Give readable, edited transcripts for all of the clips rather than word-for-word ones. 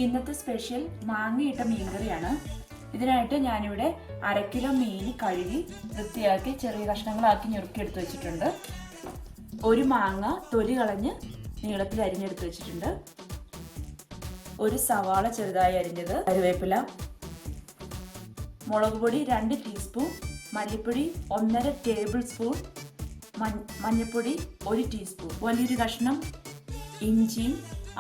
ഇന്നത്തെ സ്പെഷ്യൽ മാങ്ങയിട്ട മീൻകറിയാണ്. ഇതിനായിട്ട് ഞാനിവിടെ 1/2 കിലോ മീൻ കഴുകി വൃത്തിയാക്കി ചെറിയ കഷ്ണങ്ങളാക്കി ഞുറുക്കിയെടുത്ത് വെച്ചിട്ടുണ്ട്. ഒരു മാങ്ങ തൊലി കളഞ്ഞ് നീളത്തിൽ അരിഞ്ഞെടുത്ത് വെച്ചിട്ടുണ്ട്. ഒരു സവാള ചെറുതായി അരിഞ്ഞത്, കറിവേപ്പില, മുളക് പൊടി 2 ടീസ്പൂൺ, മല്ലിപ്പൊടി 1.5 ടേബിൾ സ്പൂൺ, മഞ്ഞൾപ്പൊടി 1 ടീസ്പൂൺ, വലിയൊരു കഷ്ണം ഇഞ്ചിയും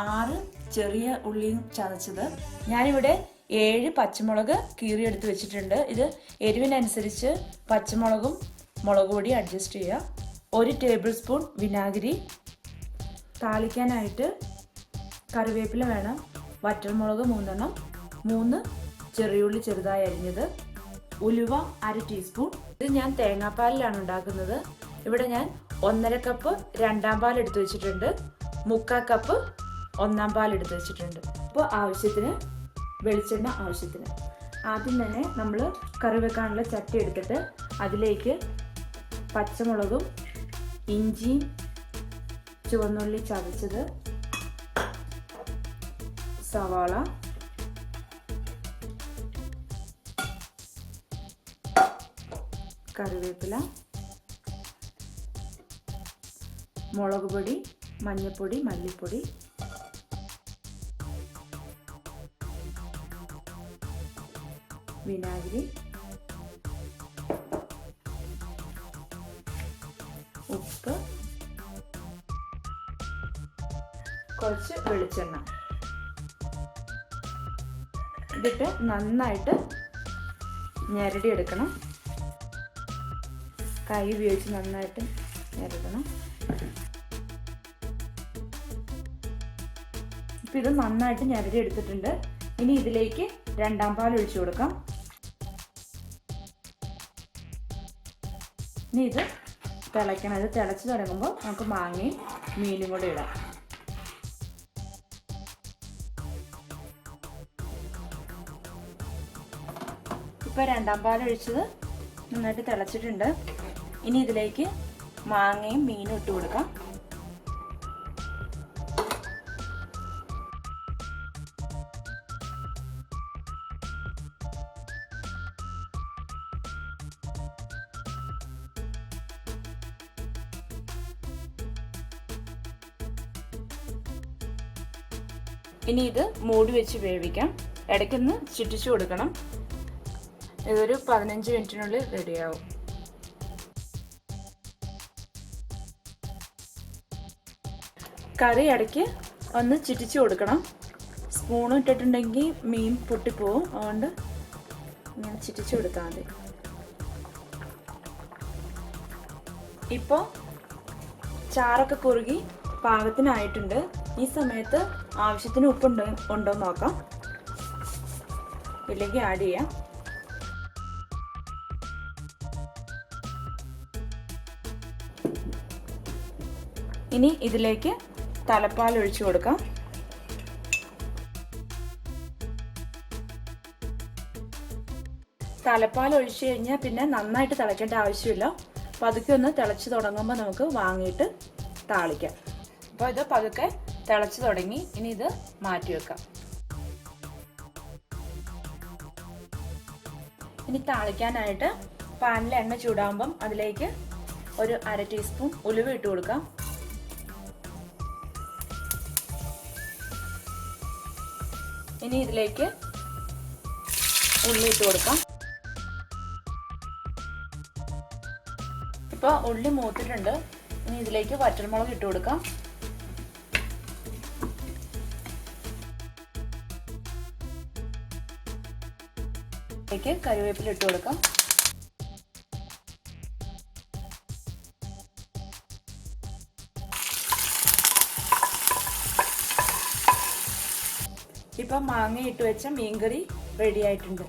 6 ചെറിയ ഉള്ളിയും ചതച്ചത്. ഞാനിവിടെ 7 പച്ചമുളക് കീറിയെടുത്ത് വെച്ചിട്ടുണ്ട്. ഇത് എരിവിനനുസരിച്ച് പച്ചമുളകും മുളക് പൊടി അഡ്ജസ്റ്റ് ചെയ്യുക. 1 ടേബിൾ സ്പൂൺ വിനാഗിരി. താളിക്കാനായിട്ട് കറിവേപ്പില വേണം, വറ്റൽമുളക് 3 എണ്ണം, 3 ചെറിയുള്ളി ചെറുതായി അരിഞ്ഞത്, ഉലുവ 1/2 ടീസ്പൂൺ. ഇത് ഞാൻ തേങ്ങാപ്പാലിലാണ് ഉണ്ടാക്കുന്നത്. ഇവിടെ ഞാൻ 1.5 കപ്പ് രണ്ടാം പാൽ എടുത്ത് വെച്ചിട്ടുണ്ട്, 3/4 കപ്പ് ഒന്നാം പാൽ എടുത്ത് വെച്ചിട്ടുണ്ട്. ഇപ്പോൾ ആവശ്യത്തിന് വെളിച്ചെണ്ണ ആവശ്യത്തിന്. ആദ്യം തന്നെ നമ്മൾ കറി വെക്കാനുള്ള ചട്ടി എടുത്തിട്ട് അതിലേക്ക് പച്ചമുളകും ഇഞ്ചിയും ചുവന്നുള്ളി ചതച്ചത്, സവാള, കറിവേപ്പില, മുളക് പൊടി, മഞ്ഞൾപ്പൊടി, മല്ലിപ്പൊടി, വിനാഗിരി, ഉപ്പ്, കുറച്ച് വെളിച്ചെണ്ണ ഇതിട്ട് നന്നായിട്ട് ഞെരടിയെടുക്കണം. കൈ ഉപയോഗിച്ച് നന്നായിട്ട് ഞെരടണം. ഇപ്പം ഇത് നന്നായിട്ട് ഞെരടി എടുത്തിട്ടുണ്ട്. ഇനി ഇതിലേക്ക് രണ്ടാം പാൽ ഒഴിച്ചു കൊടുക്കാം. ഇനി ഇത് തിളയ്ക്കണം. ഇത് തിളച്ച് തുടങ്ങുമ്പോൾ നമുക്ക് മാങ്ങയും മീനും കൂടെ ഇടാം. ഇപ്പോൾ രണ്ടാം പാൽ ഒഴിച്ചത് നന്നായിട്ട് തിളച്ചിട്ടുണ്ട്. ഇനി ഇതിലേക്ക് മാങ്ങയും മീനും ഇട്ട് കൊടുക്കാം. ഇനി ഇത് മൂടി വെച്ച് വേവിക്കാം. ഇടയ്ക്കൊന്ന് ചുറ്റിച്ചു കൊടുക്കണം. ഇതൊരു 15 മിനിറ്റിനുള്ളിൽ റെഡിയാവും. കറി ഇടയ്ക്ക് ഒന്ന് ചുറ്റിച്ചു കൊടുക്കണം. സ്പൂൺ ഇട്ടിട്ടുണ്ടെങ്കിൽ മീൻ പൊട്ടിപ്പോവും. അതുകൊണ്ട് ഇങ്ങനെ ചുറ്റിച്ചു കൊടുത്താൽ മതി. ഇപ്പോൾ ചാറൊക്കെ കുറുകി പാകത്തിനായിട്ടുണ്ട്. ഈ സമയത്ത് ആവശ്യത്തിന് ഉണ്ടോ നോക്കാം, ഇല്ലെങ്കിൽ ആഡ് ചെയ്യാം. ഇനി ഇതിലേക്ക് തലപ്പാൽ ഒഴിച്ചു കൊടുക്കാം. തലപ്പാൽ ഒഴിച്ചു കഴിഞ്ഞാൽ പിന്നെ നന്നായിട്ട് തിളയ്ക്കേണ്ട ആവശ്യമില്ല. പതുക്കെ ഒന്ന് തിളച്ച് തുടങ്ങുമ്പോൾ നമുക്ക് വാങ്ങിയിട്ട് താളിക്കാം. അപ്പോൾ ഇത് പതുക്കെ തിളച്ച് തുടങ്ങി. ഇനി ഇത് മാറ്റി വെക്കാം. ഇനി താളിക്കാനായിട്ട് പാനിൽ എണ്ണ ചൂടാകുമ്പം അതിലേക്ക് ഒരു 1/2 ടീസ്പൂൺ ഉലുവ ഇട്ട് കൊടുക്കാം. ഇനി ഇതിലേക്ക് ഉള്ളി ഇട്ട് കൊടുക്കാം. ഇപ്പോൾ ഉള്ളി മൂത്തിട്ടുണ്ട്. ഇനി ഇതിലേക്ക് വറ്റൽമുളക് ഇട്ട് കൊടുക്കാം. ഇതിലേക്ക് കറിവേപ്പില ഇട്ട് കൊടുക്കാം. ഇപ്പം മാങ്ങ ഇട്ട് വെച്ച മീൻകറി റെഡി ആയിട്ടുണ്ട്.